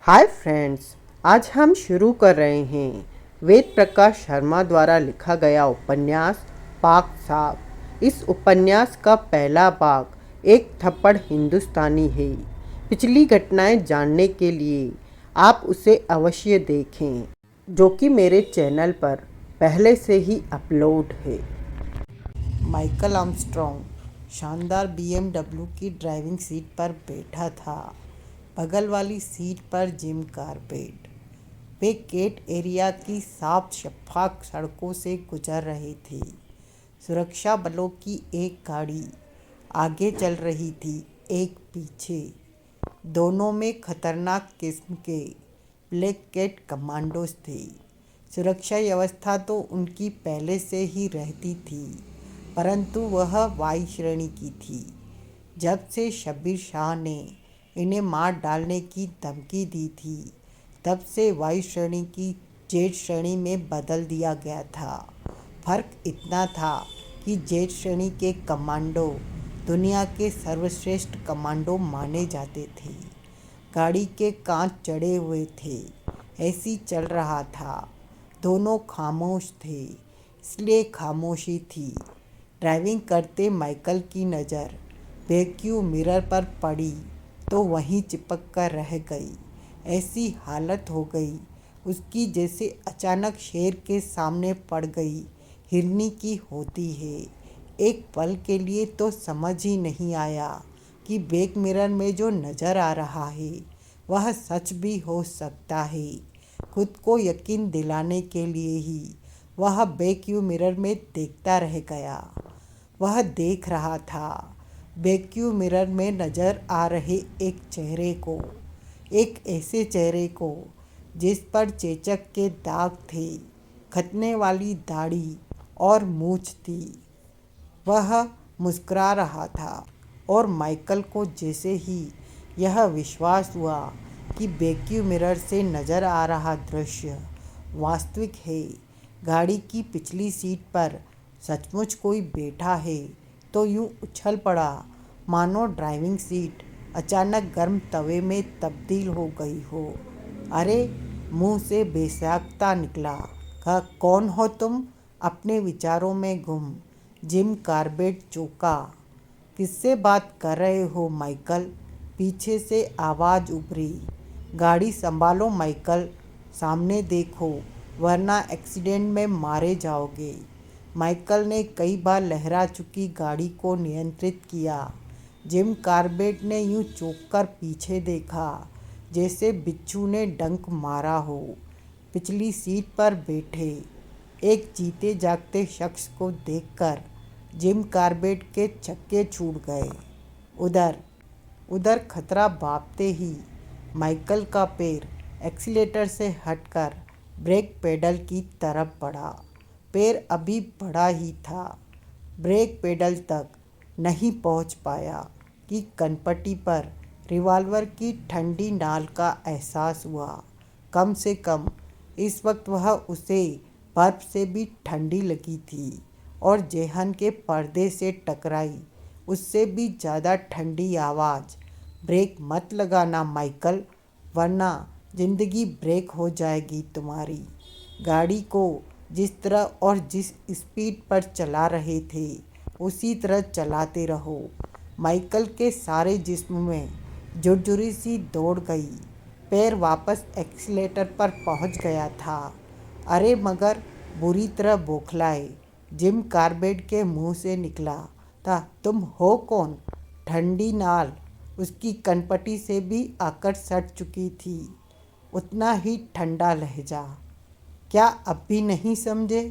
Hi friends, आज हम शुरू कर रहे हैं वेद प्रकाश शर्मा द्वारा लिखा गया उपन्यास पाक साहब। इस उपन्यास का पहला भाग एक थप्पड़ हिंदुस्तानी है। पिछली घटनाएं जानने के लिए आप उसे अवश्य देखें, जो कि मेरे चैनल पर पहले से ही अपलोड है। माइकल आर्मस्ट्रॉन्ग शानदार बीएमडब्ल्यू की ड्राइविंग सीट पर बैठा था। बगल वाली सीट पर जिम कारपेट वे गेट एरिया की साफ शफाफ सड़कों से गुजर रहे थे। सुरक्षा बलों की एक गाड़ी आगे चल रही थी, एक पीछे। दोनों में खतरनाक किस्म के ब्लैक कैट कमांडोज थे। सुरक्षा व्यवस्था तो उनकी पहले से ही रहती थी, परंतु वह वायु श्रेणी की थी। जब से शब्बीर शाह ने इन्हें मार डालने की धमकी दी थी, तब से वायु श्रेणी की जेट श्रेणी में बदल दिया गया था। फर्क इतना था कि जेट श्रेणी के कमांडो दुनिया के सर्वश्रेष्ठ कमांडो माने जाते थे। गाड़ी के कांच चढ़े हुए थे, ऐसी चल रहा था। दोनों खामोश थे, इसलिए खामोशी थी। ड्राइविंग करते माइकल की नज़र बैकव्यू मिरर पर पड़ी तो वहीं चिपक कर रह गई। ऐसी हालत हो गई उसकी जैसे अचानक शेर के सामने पड़ गई हिरनी की होती है। एक पल के लिए तो समझ ही नहीं आया कि बैक मिरर में जो नज़र आ रहा है वह सच भी हो सकता है। खुद को यकीन दिलाने के लिए ही वह बैकव्यू मिरर में देखता रह गया। वह देख रहा था बैकव्यू मिरर में नज़र आ रहे एक चेहरे को, एक ऐसे चेहरे को जिस पर चेचक के दाग थे, खतने वाली दाढ़ी और मूंछ थी। वह मुस्कुरा रहा था और माइकल को जैसे ही यह विश्वास हुआ कि बैकव्यू मिरर से नज़र आ रहा दृश्य वास्तविक है, गाड़ी की पिछली सीट पर सचमुच कोई बैठा है, तो यूं उछल पड़ा मानो ड्राइविंग सीट अचानक गर्म तवे में तब्दील हो गई हो। अरे, मुंह से बेसाख्ता निकला। कहा, कौन हो तुम? अपने विचारों में गुम जिम कारबेट चौंका। किससे बात कर रहे हो माइकल? पीछे से आवाज़ उभरी। गाड़ी संभालो माइकल, सामने देखो वरना एक्सीडेंट में मारे जाओगे। माइकल ने कई बार लहरा चुकी गाड़ी को नियंत्रित किया। जिम कारबेट ने यूं चौंककर पीछे देखा जैसे बिच्छू ने डंक मारा हो। पिछली सीट पर बैठे एक जीते जागते शख्स को देखकर जिम कारबेट के चक्के छूट गए। उधर खतरा भांपते ही माइकल का पैर एक्सीलेटर से हटकर ब्रेक पेडल की तरफ बढ़ा। पैर अभी बढ़ा ही था, ब्रेक पेडल तक नहीं पहुंच पाया कि कनपट्टी पर रिवॉल्वर की ठंडी नाल का एहसास हुआ। कम से कम इस वक्त वह उसे बर्फ से भी ठंडी लगी थी और जेहन के पर्दे से टकराई उससे भी ज़्यादा ठंडी आवाज़। ब्रेक मत लगाना माइकल, वरना ज़िंदगी ब्रेक हो जाएगी तुम्हारी। गाड़ी को जिस तरह और जिस स्पीड पर चला रहे थे उसी तरह चलाते रहो। माइकल के सारे जिस्म में झुरझुरी सी दौड़ गई। पैर वापस एक्सीलेटर पर पहुंच गया था। अरे मगर, बुरी तरह बौखलाए जिम कारबेट के मुंह से निकला था, तुम हो कौन? ठंडी नाल उसकी कनपटी से भी आकर सट चुकी थी। उतना ही ठंडा लहजा। क्या अब भी नहीं समझे?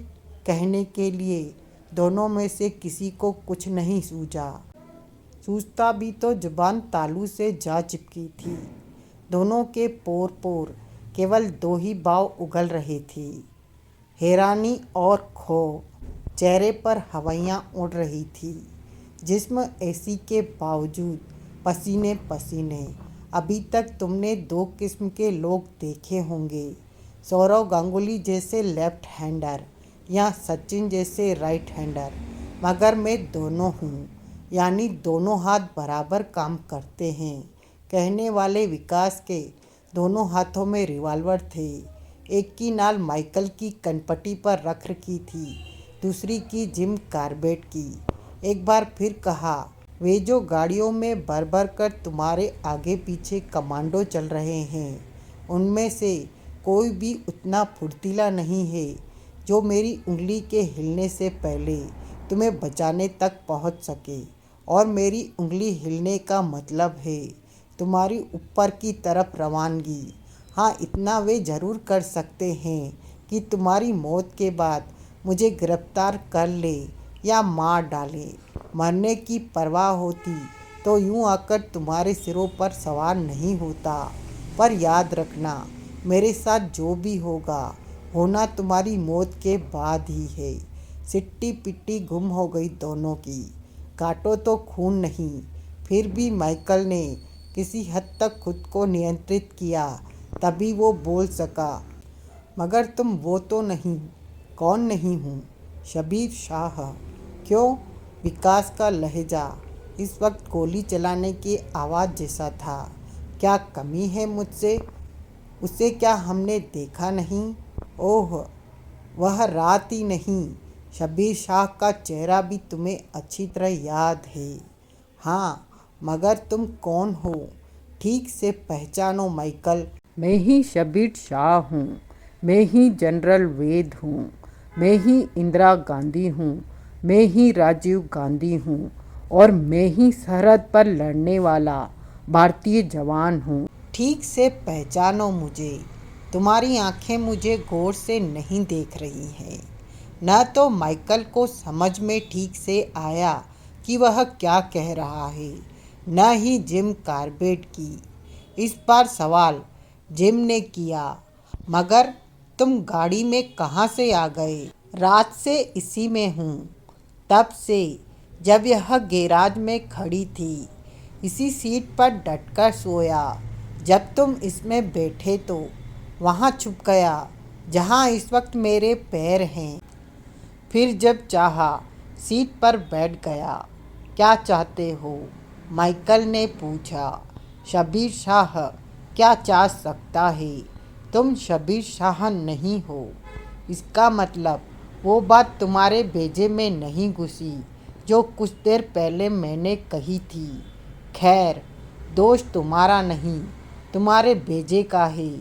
कहने के लिए दोनों में से किसी को कुछ नहीं सूझता भी तो जुबान तालू से जा चिपकी थी। दोनों के पोर पोर केवल दो ही भाव उगल रहे थे, हैरानी और खौफ। चेहरे पर हवाइयाँ उड़ रही थी, जिस्म एसी के बावजूद पसीने पसीने। अभी तक तुमने दो किस्म के लोग देखे होंगे, सौरव गांगुली जैसे लेफ्ट हैंडर या सचिन जैसे राइट हैंडर, मगर मैं दोनों हूँ, यानी दोनों हाथ बराबर काम करते हैं। कहने वाले विकास के दोनों हाथों में रिवॉल्वर थे। एक की नाल माइकल की कनपटी पर रख रखी थी, दूसरी की जिम कार्बेट की। एक बार फिर कहा, वे जो गाड़ियों में भर भर कर तुम्हारे आगे पीछे कमांडो चल रहे हैं, उनमें से कोई भी उतना फुर्तीला नहीं है जो मेरी उंगली के हिलने से पहले तुम्हें बचाने तक पहुंच सके। और मेरी उंगली हिलने का मतलब है तुम्हारी ऊपर की तरफ रवानगी। हाँ, इतना वे ज़रूर कर सकते हैं कि तुम्हारी मौत के बाद मुझे गिरफ्तार कर ले या मार डाले। मरने की परवाह होती तो यूं आकर तुम्हारे सिरों पर सवार नहीं होता। पर याद रखना, मेरे साथ जो भी होगा, होना तुम्हारी मौत के बाद ही है। सिट्टी पिट्टी गुम हो गई दोनों की। काटो तो खून नहीं। फिर भी माइकल ने किसी हद तक खुद को नियंत्रित किया, तभी वो बोल सका, मगर तुम वो तो नहीं। कौन नहीं हूँ? शबीर शाह। क्यों? विकास का लहजा इस वक्त गोली चलाने की आवाज़ जैसा था। क्या कमी है मुझसे? उसे क्या हमने देखा नहीं? ओह, वह रात ही नहीं, शबीर शाह का चेहरा भी तुम्हें अच्छी तरह याद है। हाँ, मगर तुम कौन हो? ठीक से पहचानो माइकल। मैं ही शबीर शाह हूँ। मैं ही जनरल वेद हूँ। मैं ही इंदिरा गांधी हूँ। मैं ही राजीव गांधी हूँ। और मैं ही सरहद पर लड़ने वाला भारतीय जवान हूँ। ठीक से पहचानो मुझे। तुम्हारी आंखें मुझे गौर से नहीं देख रही हैं। न तो माइकल को समझ में ठीक से आया कि वह क्या कह रहा है, न ही जिम कार्बेट की। इस बार सवाल जिम ने किया, मगर तुम गाड़ी में कहाँ से आ गए? रात से इसी में हूँ, तब से जब यह गैराज में खड़ी थी। इसी सीट पर डटकर सोया। जब तुम इसमें बैठे तो वहाँ छुप गया जहाँ इस वक्त मेरे पैर हैं। फिर जब चाहा सीट पर बैठ गया। क्या चाहते हो? माइकल ने पूछा। शबीर शाह क्या चाह सकता है? तुम शबीर शाह नहीं हो। इसका मतलब वो बात तुम्हारे भेजे में नहीं घुसी जो कुछ देर पहले मैंने कही थी। खैर, दोष तुम्हारा नहीं, तुम्हारे भेजे का है,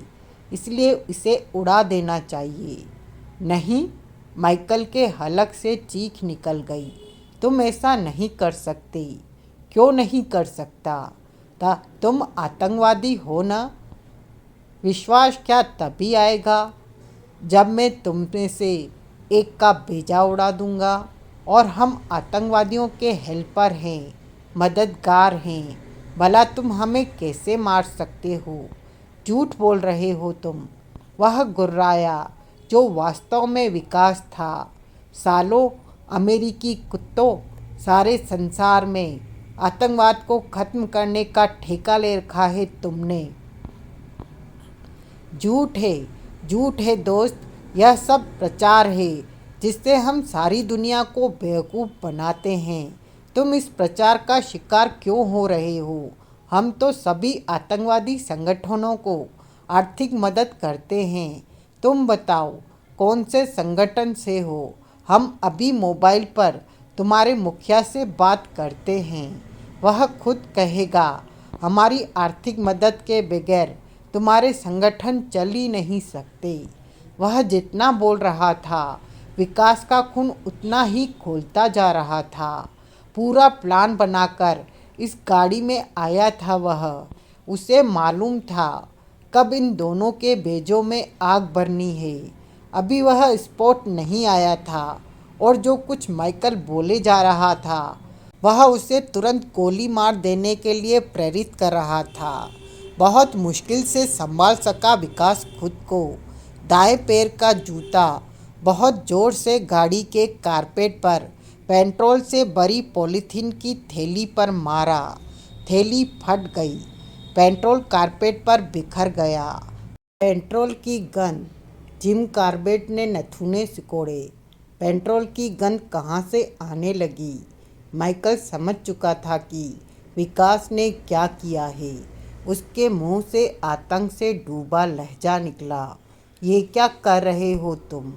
इसलिए इसे उड़ा देना चाहिए। नहीं, माइकल के हलक से चीख निकल गई। तुम ऐसा नहीं कर सकते। क्यों नहीं कर सकता? तुम आतंकवादी हो ना? विश्वास क्या तभी आएगा जब मैं तुम में से एक का भेजा उड़ा दूंगा। और हम आतंकवादियों के हेल्पर हैं, मददगार हैं। भला तुम हमें कैसे मार सकते हो? झूठ बोल रहे हो तुम। वह गुर्राया जो वास्तव में विकास था। सालों अमेरिकी कुत्तों, सारे संसार में आतंकवाद को ख़त्म करने का ठेका ले रखा है तुमने। झूठ है दोस्त। यह सब प्रचार है जिससे हम सारी दुनिया को बेवकूफ़ बनाते हैं। तुम इस प्रचार का शिकार क्यों हो रहे हो? हम तो सभी आतंकवादी संगठनों को आर्थिक मदद करते हैं। तुम बताओ, कौन से संगठन से हो? हम अभी मोबाइल पर तुम्हारे मुखिया से बात करते हैं। वह खुद कहेगा, हमारी आर्थिक मदद के बगैर तुम्हारे संगठन चल ही नहीं सकते। वह जितना बोल रहा था, विकास का खून उतना ही खौलता जा रहा था। पूरा प्लान बनाकर इस गाड़ी में आया था वह। उसे मालूम था कब इन दोनों के बेजों में आग भरनी है। अभी वह स्पॉट नहीं आया था और जो कुछ माइकल बोले जा रहा था वह उसे तुरंत गोली मार देने के लिए प्रेरित कर रहा था। बहुत मुश्किल से संभाल सका विकास खुद को। दाएं पैर का जूता बहुत ज़ोर से गाड़ी के कारपेट पर पेट्रोल से भरी पॉलीथीन की थैली पर मारा। थैली फट गई। पेट्रोल कारपेट पर बिखर गया। पेट्रोल की गंध। जिम कार्बेट ने नथुने सिकोड़े। पेट्रोल की गंध कहाँ से आने लगी? माइकल समझ चुका था कि विकास ने क्या किया है। उसके मुंह से आतंक से डूबा लहजा निकला। ये क्या कर रहे हो तुम?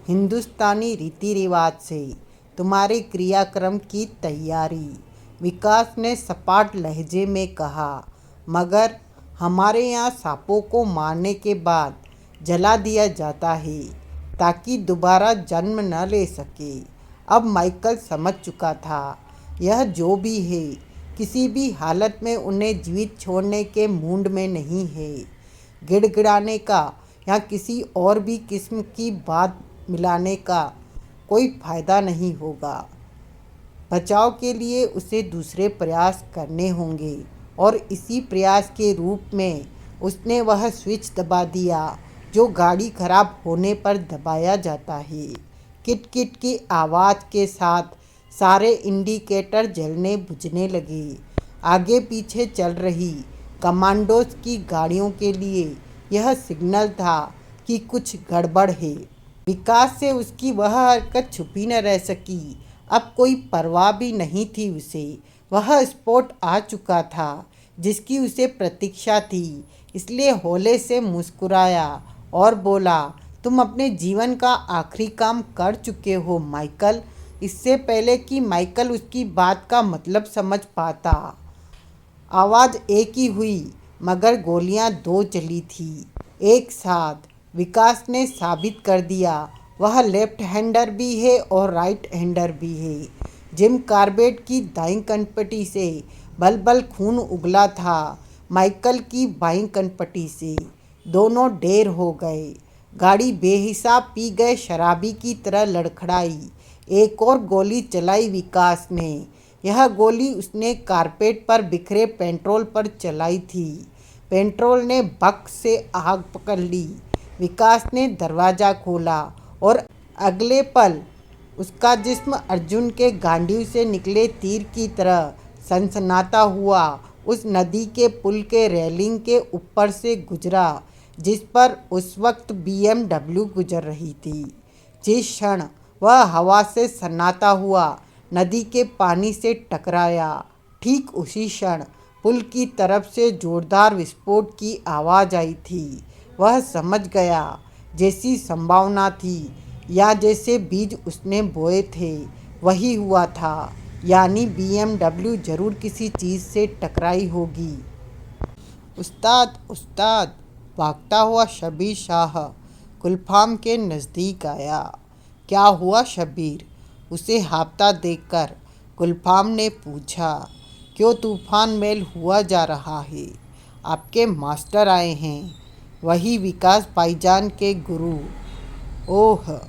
हिंदुस्तानी रीति रिवाज से तुम्हारे क्रियाक्रम की तैयारी, विकास ने सपाट लहजे में कहा। मगर हमारे यहाँ सांपों को मारने के बाद जला दिया जाता है ताकि दोबारा जन्म न ले सके। अब माइकल समझ चुका था, यह जो भी है किसी भी हालत में उन्हें जीवित छोड़ने के मूड में नहीं है। गिड़गिड़ाने का या किसी और भी किस्म की बात मिलाने का कोई फायदा नहीं होगा। बचाव के लिए उसे दूसरे प्रयास करने होंगे और इसी प्रयास के रूप में उसने वह स्विच दबा दिया जो गाड़ी खराब होने पर दबाया जाता है। किट-किट की आवाज़ के साथ सारे इंडिकेटर जलने बुझने लगे। आगे पीछे चल रही कमांडोज की गाड़ियों के लिए यह सिग्नल था कि कुछ गड़बड़ है। विकास से उसकी वह हरकत छुपी न रह सकी। अब कोई परवाह भी नहीं थी उसे। वह स्पॉट आ चुका था जिसकी उसे प्रतीक्षा थी। इसलिए हौले से मुस्कुराया और बोला, तुम अपने जीवन का आखिरी काम कर चुके हो माइकल। इससे पहले कि माइकल उसकी बात का मतलब समझ पाता, आवाज़ एक ही हुई मगर गोलियां दो चली थी एक साथ। विकास ने साबित कर दिया वह लेफ्ट हैंडर भी है और राइट हैंडर भी है। जिम कार्बेट की दाईं कनपटी से बल बल खून उगला था, माइकल की बाईं कनपटी से। दोनों ढेर हो गए। गाड़ी बेहिसाब पी गए शराबी की तरह लड़खड़ाई। एक और गोली चलाई विकास ने। यह गोली उसने कारपेट पर बिखरे पेट्रोल पर चलाई थी। पेट्रोल ने बक से आग पकड़ ली। विकास ने दरवाज़ा खोला और अगले पल उसका जिस्म अर्जुन के गांडीव से निकले तीर की तरह सनसनाता हुआ उस नदी के पुल के रेलिंग के ऊपर से गुजरा जिस पर उस वक्त BMW गुजर रही थी। जिस क्षण वह हवा से सन्नाटा हुआ नदी के पानी से टकराया, ठीक उसी क्षण पुल की तरफ से जोरदार विस्फोट की आवाज़ आई थी। वह समझ गया जैसी संभावना थी या जैसे बीज उसने बोए थे वही हुआ था, यानी BMW जरूर किसी चीज़ से टकराई होगी। उस्ताद उस्ताद, भागता हुआ शब्बीर शाह गुलफाम के नज़दीक आया। क्या हुआ शब्बीर? उसे हाँफता देखकर गुलफाम ने पूछा। क्यों तूफान मेल हुआ जा रहा है? आपके मास्टर आए हैं, वही विकास भाईजान के गुरु। ओह!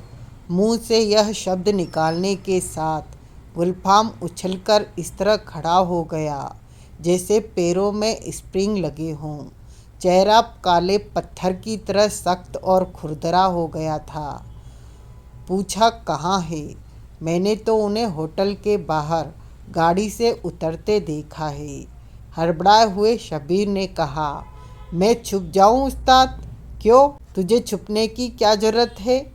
मुंह से यह शब्द निकालने के साथ गुलफाम उछलकर इस तरह खड़ा हो गया जैसे पैरों में स्प्रिंग लगे हों। चेहरा काले पत्थर की तरह सख्त और खुरदरा हो गया था। पूछा, कहाँ है? मैंने तो उन्हें होटल के बाहर गाड़ी से उतरते देखा है। हड़बड़ाए हुए शब्बीर ने कहा। मैं छुप जाऊं उस्ताद? क्यों, तुझे छुपने की क्या ज़रूरत है?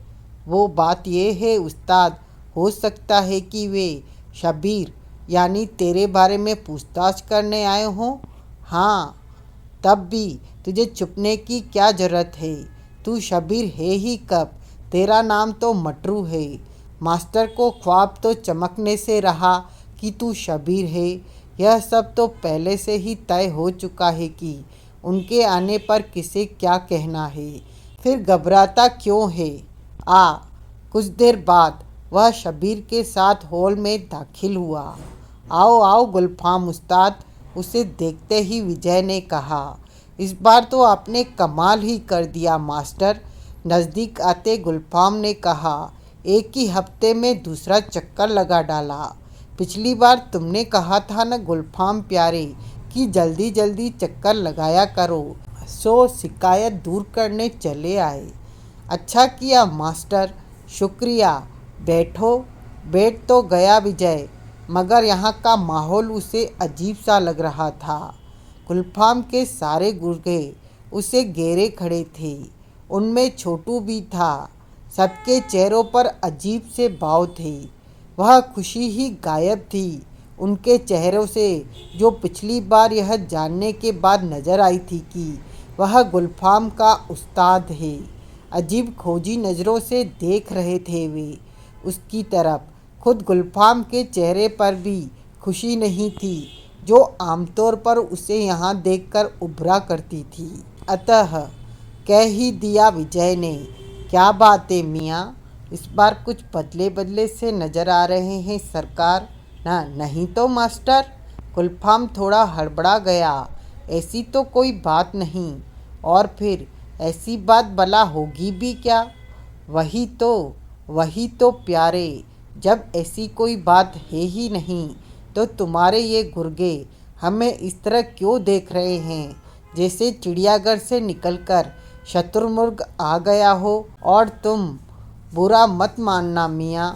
वो बात यह है उस्ताद, हो सकता है कि वे शब्बीर यानी तेरे बारे में पूछताछ करने आए हों। हाँ, तब भी तुझे छुपने की क्या ज़रूरत है? तू शब्बीर है ही कब? तेरा नाम तो मटरू है। मास्टर को ख्वाब तो चमकने से रहा कि तू शब्बीर है। यह सब तो पहले से ही तय हो चुका है कि उनके आने पर किसे क्या कहना है। फिर घबराता क्यों है? कुछ देर बाद वह शब्बीर के साथ हॉल में दाखिल हुआ। आओ आओ गुलफाम उस्ताद, उसे देखते ही विजय ने कहा। इस बार तो आपने कमाल ही कर दिया मास्टर। नज़दीक आते गुलफाम ने कहा। एक ही हफ्ते में दूसरा चक्कर लगा डाला। पिछली बार तुमने कहा था न गुलफाम प्यारे कि जल्दी जल्दी चक्कर लगाया करो, सो शिकायत दूर करने चले आए। अच्छा किया मास्टर, शुक्रिया। बैठो। बैठ तो गया विजय, मगर यहाँ का माहौल उसे अजीब सा लग रहा था। गुलफाम के सारे गुर्गे उसे घेरे खड़े थे, उनमें छोटू भी था। सबके चेहरों पर अजीब से भाव थे। वह खुशी ही गायब थी। उनके चेहरों से जो पिछली बार यह जानने के बाद नजर आई थी कि वह गुलफाम का उस्ताद है। अजीब खोजी नज़रों से देख रहे थे वे उसकी तरफ। खुद गुलफाम के चेहरे पर भी खुशी नहीं थी जो आमतौर पर उसे यहाँ देखकर उभरा करती थी। अतः कह ही दिया विजय ने, क्या बात है मियाँ, इस बार कुछ बदले बदले से नज़र आ रहे हैं सरकार। ना नहीं तो मास्टर, गुलफाम थोड़ा हड़बड़ा गया। ऐसी तो कोई बात नहीं, और फिर ऐसी बात भला होगी भी क्या। वही तो प्यारे, जब ऐसी कोई बात है ही नहीं तो तुम्हारे ये गुर्गे हमें इस तरह क्यों देख रहे हैं, जैसे चिड़ियाघर से निकलकर शत्रुमुर्ग आ गया हो। और तुम बुरा मत मानना मियाँ,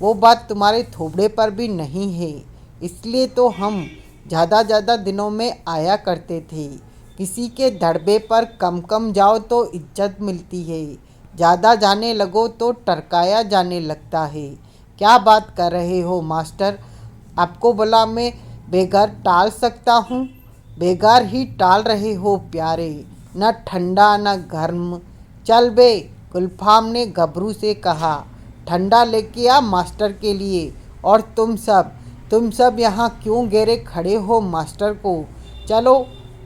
वो बात तुम्हारे थोबड़े पर भी नहीं है। इसलिए तो हम ज़्यादा दिनों में आया करते थे। किसी के दड़बे पर कम जाओ तो इज्जत मिलती है, ज़्यादा जाने लगो तो टरकाया जाने लगता है। क्या बात कर रहे हो मास्टर, आपको भला मैं बेघर टाल सकता हूँ। बेगार ही टाल रहे हो प्यारे, न ठंडा न गर्म। चल बे, गुलफाम ने गबरू से कहा, ठंडा लेके आ मास्टर के लिए। और तुम सब यहाँ क्यों घेरे खड़े हो मास्टर को। चलो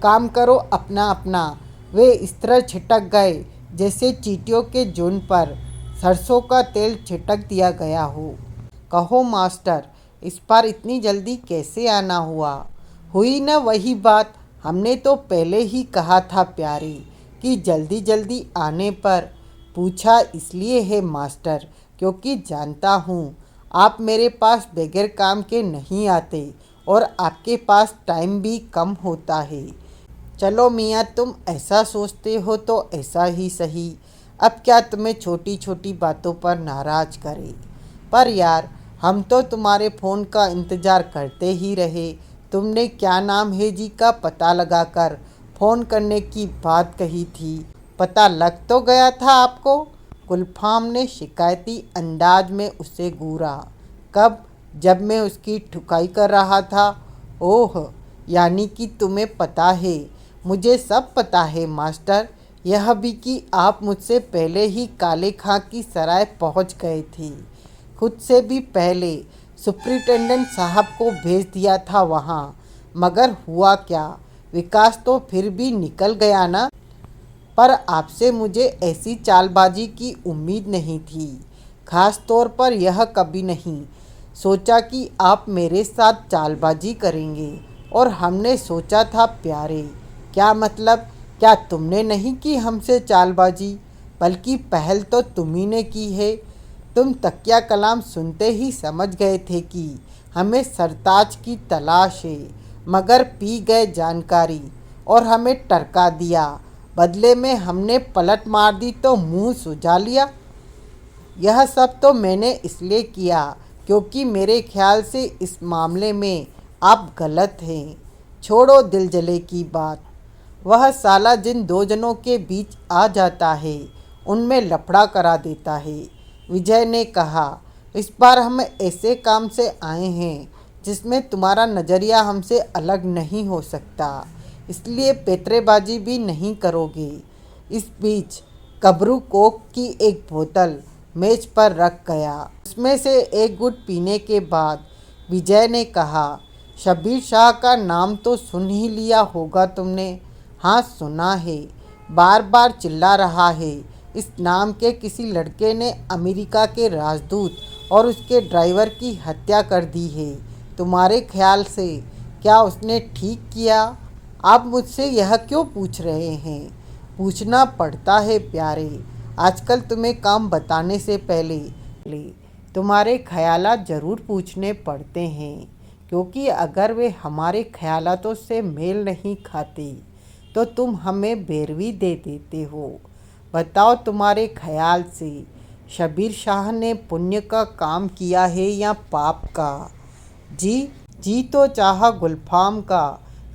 काम करो अपना अपना। वे इस तरह छिटक गए जैसे चींटियों के झुंड पर सरसों का तेल छिटक दिया गया हो। कहो मास्टर, इस बार इतनी जल्दी कैसे आना हुआ। हुई न वही बात, हमने तो पहले ही कहा था प्यारे कि जल्दी आने पर। पूछा इसलिए है मास्टर क्योंकि जानता हूँ आप मेरे पास बगैर काम के नहीं आते और आपके पास टाइम भी कम होता है। चलो मियाँ, तुम ऐसा सोचते हो तो ऐसा ही सही। अब क्या तुम्हें छोटी छोटी बातों पर नाराज़ करे। पर यार, हम तो तुम्हारे फ़ोन का इंतज़ार करते ही रहे। तुमने क्या नाम है जी का पता लगाकर फ़ोन करने की बात कही थी, पता लग तो गया था आपको। गुलफाम ने शिकायती अंदाज में उसे घूरा। कब? जब मैं उसकी ठुकाई कर रहा था। ओह, यानी कि तुम्हें पता है। मुझे सब पता है मास्टर, यह भी कि आप मुझसे पहले ही काले खां की सराय पहुंच गए थे। खुद से भी पहले सुप्रिटेंडेंट साहब को भेज दिया था वहाँ। मगर हुआ क्या, विकास तो फिर भी निकल गया ना। पर आपसे मुझे ऐसी चालबाजी की उम्मीद नहीं थी। खास तौर पर यह कभी नहीं सोचा कि आप मेरे साथ चालबाजी करेंगे। और हमने सोचा था प्यारे, क्या मतलब, क्या तुमने नहीं की हमसे चालबाजी, बल्कि पहल तो तुम्ही ने की है। तुम तकिया कलाम सुनते ही समझ गए थे कि हमें सरताज की तलाश है, मगर पी गए जानकारी और हमें टरका दिया। बदले में हमने पलट मार दी तो मुंह सुझा लिया। यह सब तो मैंने इसलिए किया क्योंकि मेरे ख्याल से इस मामले में आप गलत हैं। छोड़ो दिल जले की बात। वह साला जिन दो जनों के बीच आ जाता है उनमें लफड़ा करा देता है। विजय ने कहा, इस बार हम ऐसे काम से आए हैं जिसमें तुम्हारा नज़रिया हमसे अलग नहीं हो सकता, इसलिए पेतरेबाजी भी नहीं करोगे। इस बीच कबरू कोक की एक बोतल मेज पर रख गया। उसमें से एक घुट पीने के बाद विजय ने कहा, शब्बीर शाह का नाम तो सुन ही लिया होगा तुमने। हाँ सुना है, बार बार चिल्ला रहा है। इस नाम के किसी लड़के ने अमेरिका के राजदूत और उसके ड्राइवर की हत्या कर दी है। तुम्हारे ख्याल से क्या उसने ठीक किया। आप मुझसे यह क्यों पूछ रहे हैं। पूछना पड़ता है प्यारे, आजकल तुम्हें काम बताने से पहले तुम्हारे ख्यालात ज़रूर पूछने पड़ते हैं, क्योंकि अगर वे हमारे ख्यालातों से मेल नहीं खाते तो तुम हमें बेरवी दे देते हो। बताओ तुम्हारे ख्याल से शब्बीर शाह ने पुण्य का काम किया है या पाप का। जी तो चाहा गुलफाम का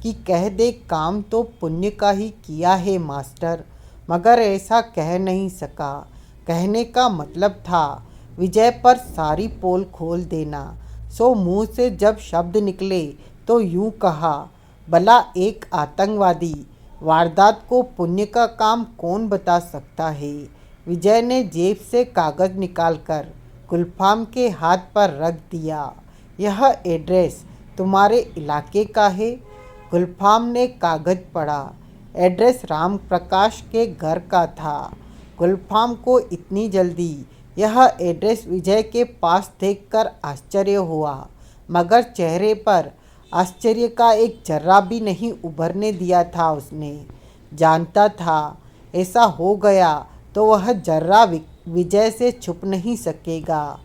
कि कह दे काम तो पुण्य का ही किया है मास्टर, मगर ऐसा कह नहीं सका। कहने का मतलब था विजय पर सारी पोल खोल देना। सो मुंह से जब शब्द निकले तो यूं कहा, भला एक आतंकवादी वारदात को पुण्य का काम कौन बता सकता है। विजय ने जेब से कागज़ निकालकर गुलफाम के हाथ पर रख दिया। यह एड्रेस तुम्हारे इलाके का है। गुलफाम ने कागज़ पढ़ा। एड्रेस राम प्रकाश के घर का था। गुलफाम को इतनी जल्दी यह एड्रेस विजय के पास देखकर आश्चर्य हुआ, मगर चेहरे पर आश्चर्य का एक जर्रा भी नहीं उभरने दिया था। उसने जानता था ऐसा हो गया तो वह जर्रा विजय से छुप नहीं सकेगा।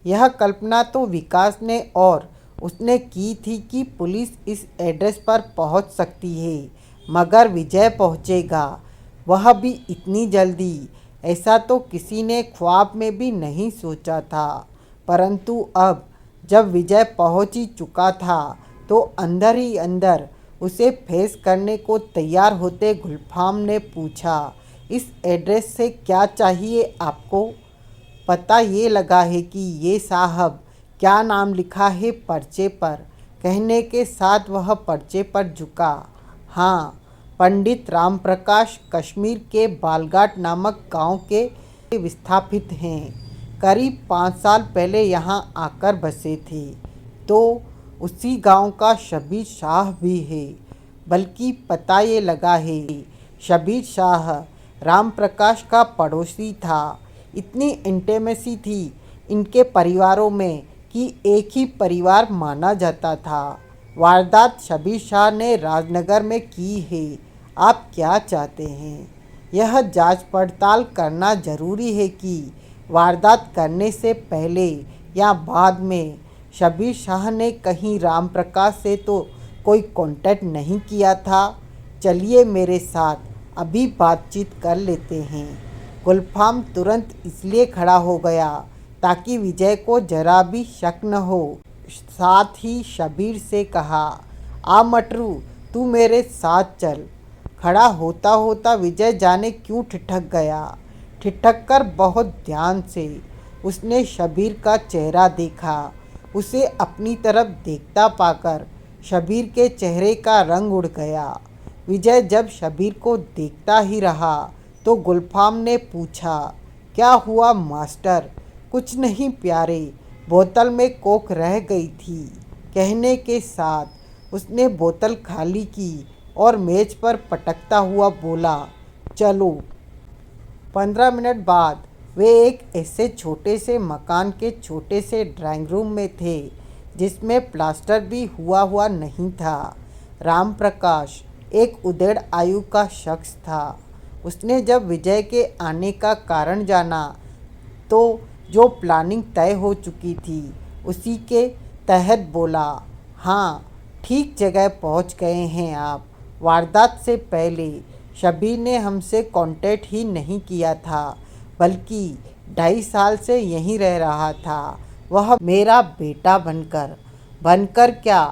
यह कल्पना तो विकास ने और उसने की थी कि पुलिस इस एड्रेस पर पहुंच सकती है, मगर विजय पहुंचेगा, वह भी इतनी जल्दी, ऐसा तो किसी ने ख्वाब में भी नहीं सोचा था। परंतु अब जब विजय पहुंच ही चुका था तो अंदर ही अंदर उसे फेस करने को तैयार होते गुलफाम ने पूछा, इस एड्रेस से क्या चाहिए आपको? पता ये लगा है कि ये साहब क्या नाम लिखा है पर्चे पर। कहने के साथ वह पर्चे पर झुका। हाँ, पंडित राम प्रकाश कश्मीर के बालघाट नामक गांव के विस्थापित हैं। करीब 5 साल पहले यहाँ आकर बसे थे। तो उसी गांव का शबीर शाह भी है। बल्कि पता ये लगा है शबीर शाह राम प्रकाश का पड़ोसी था। इतनी इंटीमेसी थी इनके परिवारों में कि एक ही परिवार माना जाता था। वारदात शबीर शाह ने राजनगर में की है। आप क्या चाहते हैं? यह जांच पड़ताल करना ज़रूरी है कि वारदात करने से पहले या बाद में शबीर शाह ने कहीं राम प्रकाश से तो कोई कांटेक्ट नहीं किया था। चलिए मेरे साथ, अभी बातचीत कर लेते हैं। गुलफाम तुरंत इसलिए खड़ा हो गया ताकि विजय को जरा भी शक न हो। साथ ही शबीर से कहा, आ मटरू, तू मेरे साथ चल। खड़ा होता होता विजय जाने क्यों ठिठक गया। ठिठक कर बहुत ध्यान से उसने शबीर का चेहरा देखा। उसे अपनी तरफ देखता पाकर शबीर के चेहरे का रंग उड़ गया। विजय जब शबीर को देखता ही रहा तो गुलफाम ने पूछा, क्या हुआ मास्टर? कुछ नहीं प्यारे, बोतल में कोक रह गई थी। कहने के साथ उसने बोतल खाली की और मेज पर पटकता हुआ बोला, चलो। 15 मिनट बाद वे एक ऐसे छोटे से मकान के छोटे से ड्राइंग रूम में थे जिसमें प्लास्टर भी हुआ नहीं था। राम प्रकाश एक उदेड़ आयु का शख्स था। उसने जब विजय के आने का कारण जाना तो जो प्लानिंग तय हो चुकी थी उसी के तहत बोला, हाँ, ठीक जगह पहुंच गए हैं आप। वारदात से पहले शबीर ने हमसे कांटेक्ट ही नहीं किया था, बल्कि 2.5 साल से यहीं रह रहा था। वह मेरा बेटा बनकर क्या,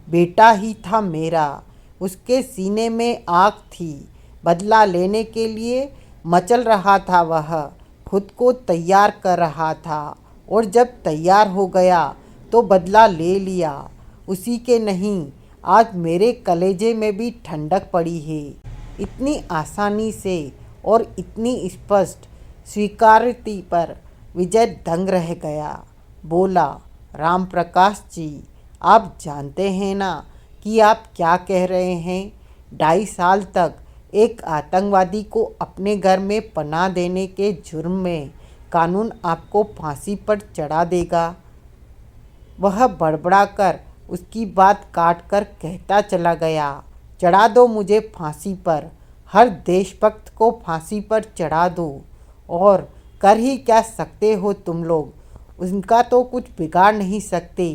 बेटा ही था मेरा। उसके सीने में आग थी। बदला लेने के लिए मचल रहा था। वह खुद को तैयार कर रहा था और जब तैयार हो गया तो बदला ले लिया। उसी के नहीं, आज मेरे कलेजे में भी ठंडक पड़ी है। इतनी आसानी से और इतनी स्पष्ट स्वीकृति पर विजय दंग रह गया। बोला, राम प्रकाश जी, आप जानते हैं ना कि आप क्या कह रहे हैं? 2.5 साल तक एक आतंकवादी को अपने घर में पनाह देने के जुर्म में कानून आपको फांसी पर चढ़ा देगा। वह बड़बड़ाकर उसकी बात काटकर कहता चला गया, चढ़ा दो मुझे फांसी पर। हर देशभक्त को फांसी पर चढ़ा दो। और कर ही क्या सकते हो तुम लोग? उनका तो कुछ बिगाड़ नहीं सकते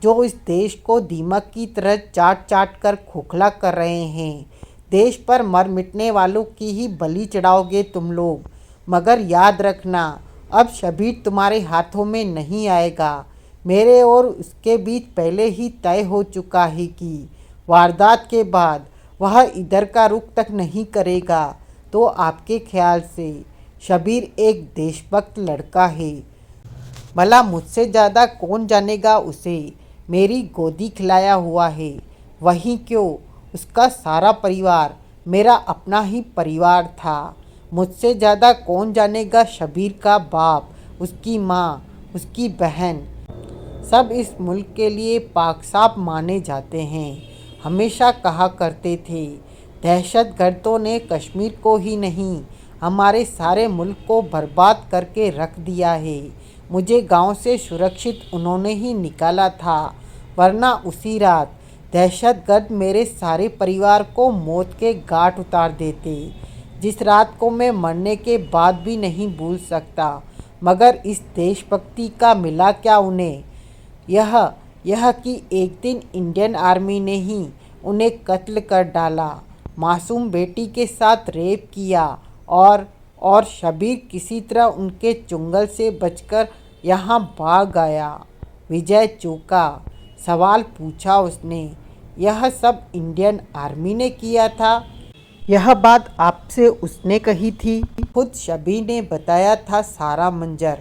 जो इस देश को दीमक की तरह चाट चाट कर खोखला कर रहे हैं। देश पर मर मिटने वालों की ही बलि चढ़ाओगे तुम लोग। मगर याद रखना, अब शबीर तुम्हारे हाथों में नहीं आएगा। मेरे और उसके बीच पहले ही तय हो चुका है कि वारदात के बाद वह इधर का रुख तक नहीं करेगा। तो आपके ख्याल से शबीर एक देशभक्त लड़का है। भला मुझसे ज़्यादा कौन जानेगा उसे? मेरी गोदी खिलाया हुआ है, वहीं क्यों उसका सारा परिवार मेरा अपना ही परिवार था। मुझसे ज़्यादा कौन जानेगा शबीर का बाप, उसकी माँ, उसकी बहन। सब इस मुल्क के लिए पाक साफ माने जाते हैं। हमेशा कहा करते थे, दहशतगर्दों ने कश्मीर को ही नहीं हमारे सारे मुल्क को बर्बाद करके रख दिया है। मुझे गांव से सुरक्षित उन्होंने ही निकाला था, वरना उसी रात दहशतगर्द मेरे सारे परिवार को मौत के घाट उतार देते, जिस रात को मैं मरने के बाद भी नहीं भूल सकता। मगर इस देशभक्ति का मिला क्या उन्हें? यह यह कि एक दिन इंडियन आर्मी ने ही उन्हें कत्ल कर डाला, मासूम बेटी के साथ रेप किया और शबीर किसी तरह उनके चुंगल से बचकर यहाँ भाग गया। विजय चौंका। सवाल पूछा उसने, यह सब इंडियन आर्मी ने किया था? यह बात आपसे उसने कही थी? खुद शबीर ने बताया था सारा मंजर।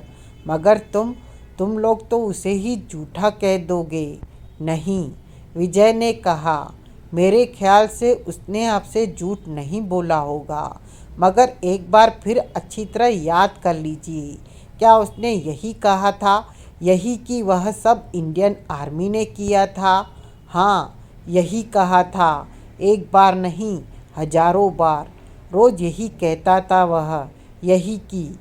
मगर तुम लोग तो उसे ही झूठा कह दोगे। नहीं, विजय ने कहा, मेरे ख्याल से उसने आपसे झूठ नहीं बोला होगा। मगर एक बार फिर अच्छी तरह याद कर लीजिए, क्या उसने यही कहा था, यही कि वह सब इंडियन आर्मी ने किया था? हाँ, यही कहा था। एक बार नहीं, हजारों बार। रोज़ यही कहता था वह, यही कि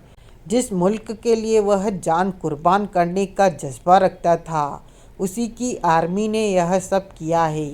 जिस मुल्क के लिए वह जान कुर्बान करने का जज्बा रखता था, उसी की आर्मी ने यह सब किया है।